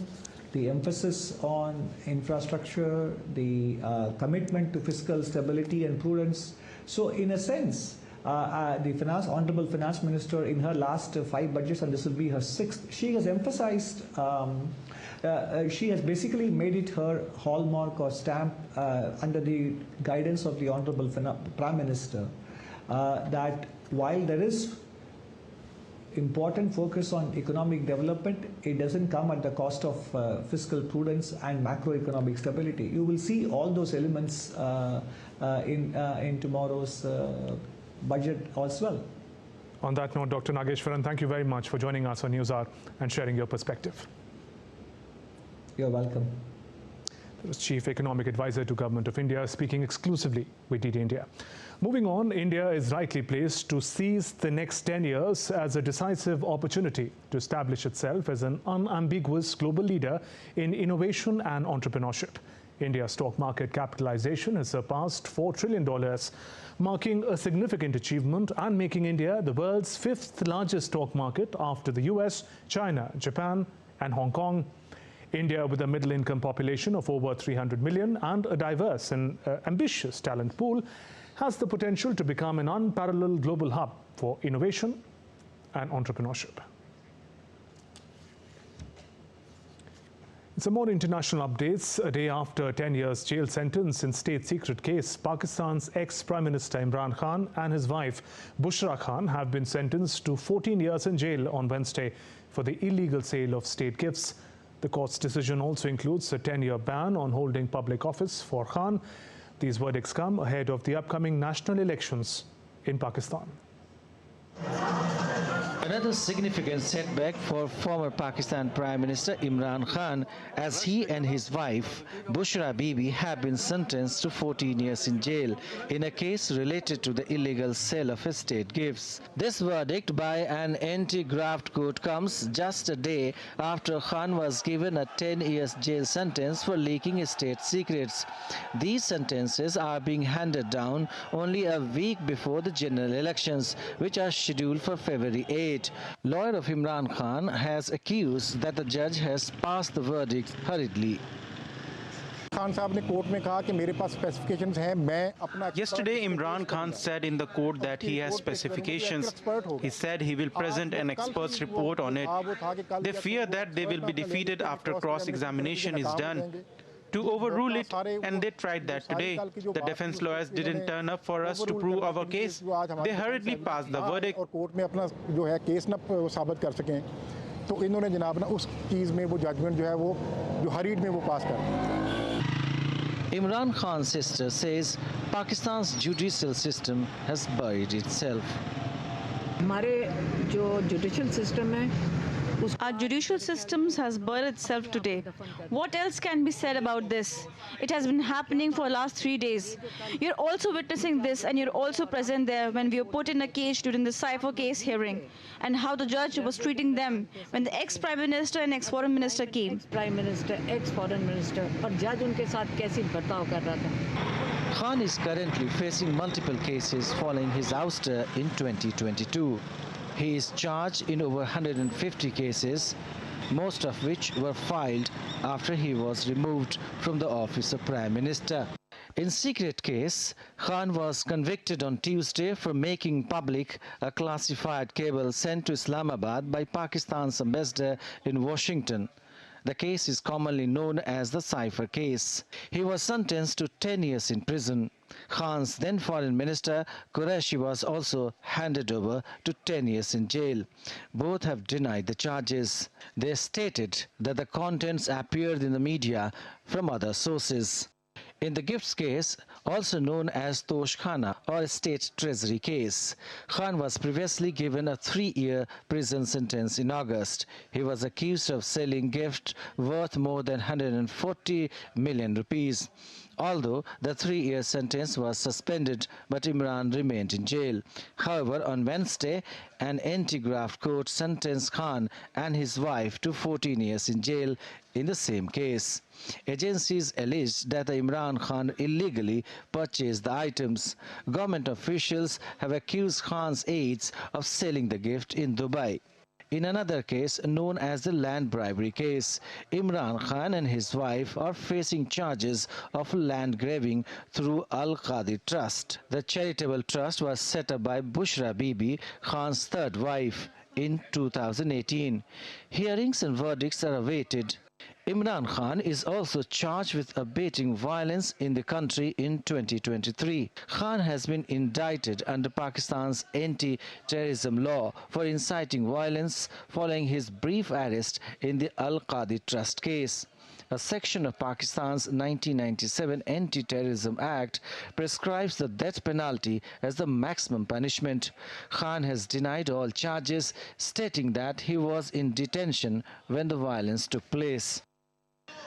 The emphasis on infrastructure, the commitment to fiscal stability and prudence. So in a sense, the Honorable Finance Minister in her last 5 budgets, and this will be her 6th, she has emphasized, she has basically made it her hallmark or stamp under the guidance of the Honorable Prime Minister that while there is important focus on economic development, it doesn't come at the cost of fiscal prudence and macroeconomic stability. You will see all those elements in tomorrow's budget as well. On that note, Dr. Nageshwaran, thank you very much for joining us on NewsHour and sharing your perspective. You're welcome. That was Chief Economic Advisor to Government of India speaking exclusively with DD India. Moving on, India is rightly placed to seize the next 10 years as a decisive opportunity to establish itself as an unambiguous global leader in innovation and entrepreneurship. India's stock market capitalization has surpassed $4 trillion, marking a significant achievement and making India the world's 5th largest stock market after the US, China, Japan, and Hong Kong. India, with a middle-income population of over 300 million and a diverse and ambitious talent pool, has the potential to become an unparalleled global hub for innovation and entrepreneurship. Some more international updates. A day after a 10 years jail sentence in state secret case, Pakistan's ex-Prime Minister Imran Khan and his wife Bushra Khan have been sentenced to 14 years in jail on Wednesday for the illegal sale of state gifts. The court's decision also includes a 10-year ban on holding public office for Khan. These verdicts come ahead of the upcoming national elections in Pakistan. Another significant setback for former Pakistan Prime Minister Imran Khan, as he and his wife Bushra Bibi have been sentenced to 14 years in jail in a case related to the illegal sale of estate gifts. This verdict by an anti-graft court comes just a day after Khan was given a 10 years jail sentence for leaking estate secrets. These sentences are being handed down only a week before the general elections, which are scheduled for February 8. Lawyer of Imran Khan has accused that the judge has passed the verdict hurriedly. Yesterday, Imran Khan said in the court that he has specifications. He said he will present an expert's report on it. They fear that they will be defeated after cross-examination is done. To overrule it, and they tried that today. The defense lawyers didn't turn up for us to prove our case. They hurriedly passed the verdict. तो इन्होंने जनाब ना उस चीज़ में वो judgement जो है वो जो हरीड में वो पास कर Imran Khan's sister says Pakistan's judicial system has buried itself. हमारे जो judicial system है Our judicial systems has buried itself today. What else can be said about this? It has been happening for the last 3 days. You're also witnessing this and you're also present there when we were put in a cage during the Cypher case hearing and how the judge was treating them when the ex-Prime Minister and ex-Foreign Minister came. Ex-Prime Minister, ex-Foreign Minister और जज उनके साथ कैसी बर्ताव कर रहा था. Khan is currently facing multiple cases following his ouster in 2022. He is charged in over 150 cases, most of which were filed after he was removed from the office of Prime Minister. In secret case, Khan was convicted on Tuesday for making public a classified cable sent to Islamabad by Pakistan's ambassador in Washington. The case is commonly known as the Cypher case. He was sentenced to 10 years in prison. Khan's then Foreign Minister Qureshi was also handed over to 10 years in jail. Both have denied the charges. They stated that the contents appeared in the media from other sources. In the gifts case, also known as Toshkhana or State Treasury case, Khan was previously given a 3-year prison sentence in August. He was accused of selling gifts worth more than 140 million rupees. Although the 3-year sentence was suspended, but Imran remained in jail. However, on Wednesday, an anti-graft court sentenced Khan and his wife to 14 years in jail in the same case. Agencies alleged that Imran Khan illegally purchased the items. Government officials have accused Khan's aides of selling the gift in Dubai. In another case, known as the land bribery case, Imran Khan and his wife are facing charges of land grabbing through Al-Qadi Trust. The charitable trust was set up by Bushra Bibi, Khan's third wife, in 2018. Hearings and verdicts are awaited. Imran Khan is also charged with abetting violence in the country in 2023. Khan has been indicted under Pakistan's anti-terrorism law for inciting violence following his brief arrest in the Al-Qadi Trust case. A section of Pakistan's 1997 Anti-Terrorism Act prescribes the death penalty as the maximum punishment. Khan has denied all charges, stating that he was in detention when the violence took place.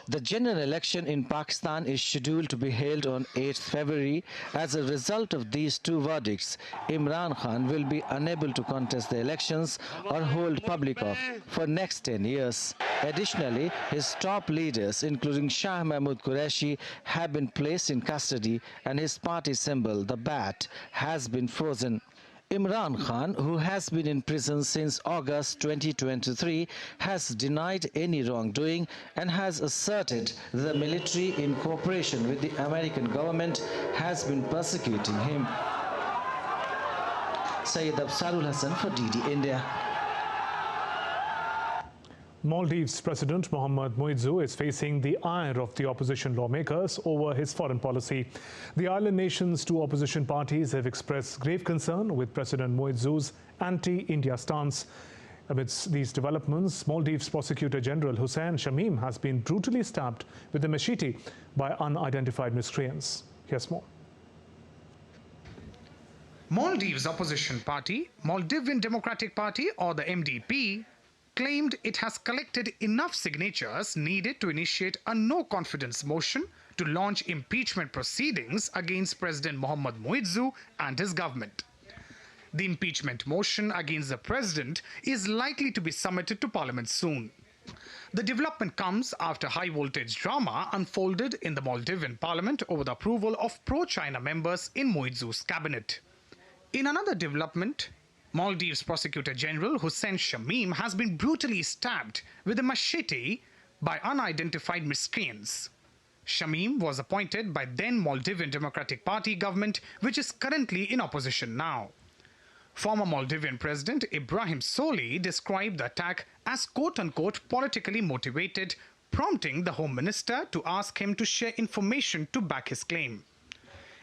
The general election in Pakistan is scheduled to be held on 8th February. As a result of these two verdicts, Imran Khan will be unable to contest the elections or hold public office for next 10 years. Additionally, his top leaders, including Shah Mahmood Qureshi, have been placed in custody and his party symbol, the bat, has been frozen. Imran Khan, who has been in prison since August 2023, has denied any wrongdoing and has asserted the military, in cooperation with the American government, has been persecuting him. Syed Absarul Hassan for DD India. Maldives President Mohamed Muizzu is facing the ire of the opposition lawmakers over his foreign policy. The island nation's two opposition parties have expressed grave concern with President Muizzu's anti-India stance. Amidst these developments, Maldives Prosecutor General Hussein Shamim has been brutally stabbed with a machete by unidentified miscreants. Here's more. Maldives opposition party, Maldivian Democratic Party or the MDP, claimed it has collected enough signatures needed to initiate a no-confidence motion to launch impeachment proceedings against President Mohamed Muizzu and his government. The impeachment motion against the president is likely to be submitted to Parliament soon. The development comes after high-voltage drama unfolded in the Maldivian Parliament over the approval of pro-China members in Muizzu's cabinet. In another development, Maldives Prosecutor General Hussein Shamim has been brutally stabbed with a machete by unidentified miscreants. Shamim was appointed by then Maldivian Democratic Party government, which is currently in opposition now. Former Maldivian President Ibrahim Soli described the attack as quote-unquote politically motivated, prompting the Home Minister to ask him to share information to back his claim.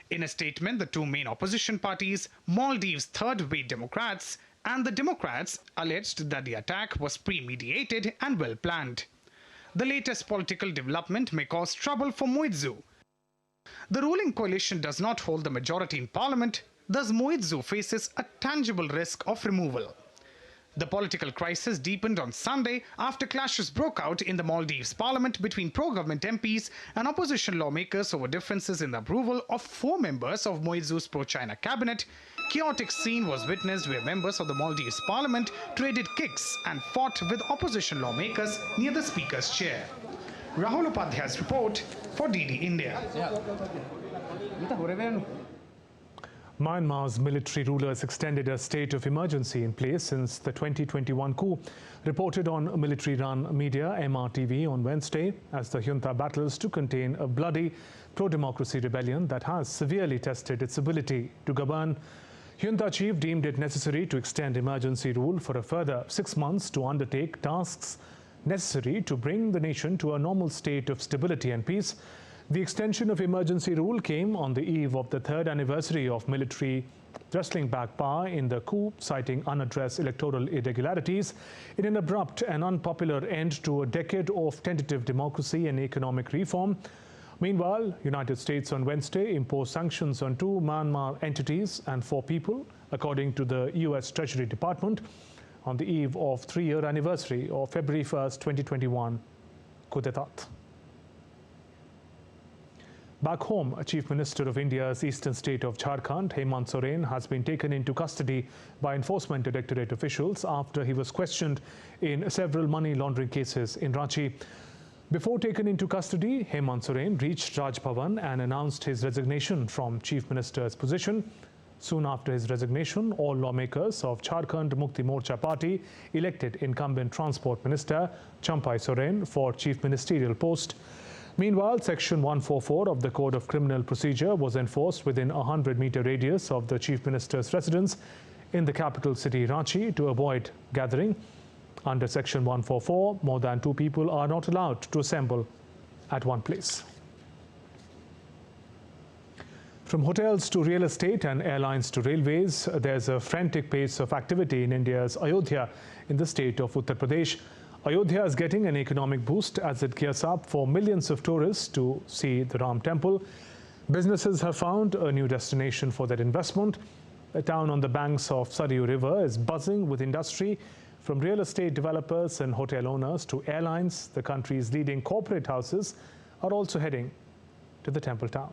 In a statement, the two main opposition parties, Maldives' third-way Democrats and the Democrats, alleged that the attack was premeditated and well-planned. The latest political development may cause trouble for Moitzu. The ruling coalition does not hold the majority in parliament, thus Moitzu faces a tangible risk of removal. The political crisis deepened on Sunday after clashes broke out in the Maldives parliament between pro-government MPs and opposition lawmakers over differences in the approval of 4 members of Moitzu's pro-China cabinet. Chaotic scene was witnessed where members of the Maldives parliament traded kicks and fought with opposition lawmakers near the speaker's chair. Rahul Upadhyay's report for DD India. Myanmar's military rulers extended a state of emergency in place since the 2021 coup, reported on military-run media MRTV on Wednesday, as the junta battles to contain a bloody pro-democracy rebellion that has severely tested its ability to govern. Junta chief deemed it necessary to extend emergency rule for a further 6 months to undertake tasks necessary to bring the nation to a normal state of stability and peace. The extension of emergency rule came on the eve of the 3rd anniversary of military wrestling back power in the coup, citing unaddressed electoral irregularities in an abrupt and unpopular end to a decade of tentative democracy and economic reform. Meanwhile, United States on Wednesday imposed sanctions on 2 Myanmar entities and 4 people, according to the U.S. Treasury Department, on the eve of 3-year anniversary of February 1st, 2021 coup d'etat. Back home, Chief Minister of India's eastern state of Jharkhand, Hemant Soren, has been taken into custody by Enforcement Directorate officials after he was questioned in several money laundering cases in Ranchi. Before taken into custody, Hemant Soren reached Raj Bhavan and announced his resignation from Chief Minister's position. Soon after his resignation, all lawmakers of Jharkhand Mukti Morcha party elected incumbent Transport Minister Champai Soren for Chief Ministerial post. Meanwhile, Section 144 of the Code of Criminal Procedure was enforced within a 100-meter radius of the Chief Minister's residence in the capital city Ranchi to avoid gathering. Under Section 144, more than 2 people are not allowed to assemble at one place. From hotels to real estate and airlines to railways, there's a frantic pace of activity in India's Ayodhya in the state of Uttar Pradesh. Ayodhya is getting an economic boost as it gears up for millions of tourists to see the Ram Temple. Businesses have found a new destination for their investment. The town on the banks of Saryu River is buzzing with industry, from real estate developers and hotel owners to airlines. The country's leading corporate houses are also heading to the temple town.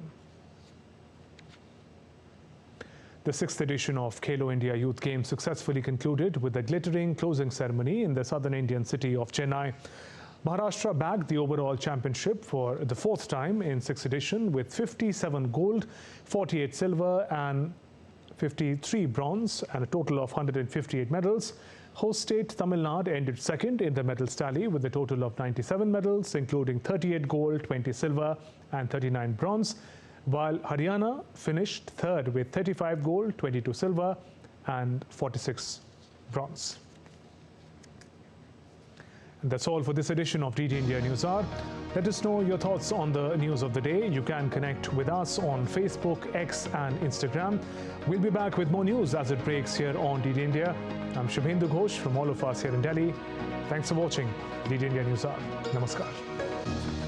The 6th edition of Khelo India Youth Games successfully concluded with a glittering closing ceremony in the southern Indian city of Chennai. Maharashtra bagged the overall championship for the 4th time in 6th edition with 57 gold, 48 silver and 53 bronze and a total of 158 medals. Host state Tamil Nadu ended 2nd in the medals tally with a total of 97 medals, including 38 gold, 20 silver and 39 bronze, while Haryana finished 3rd with 35 gold, 22 silver and 46 bronze. And that's all for this edition of DD India News Hour. Let us know your thoughts on the news of the day. You can connect with us on Facebook, X and Instagram. We'll be back with more news as it breaks here on DD India. I'm Shubhendu Ghosh from all of us here in Delhi. Thanks for watching DD India News Hour. Namaskar.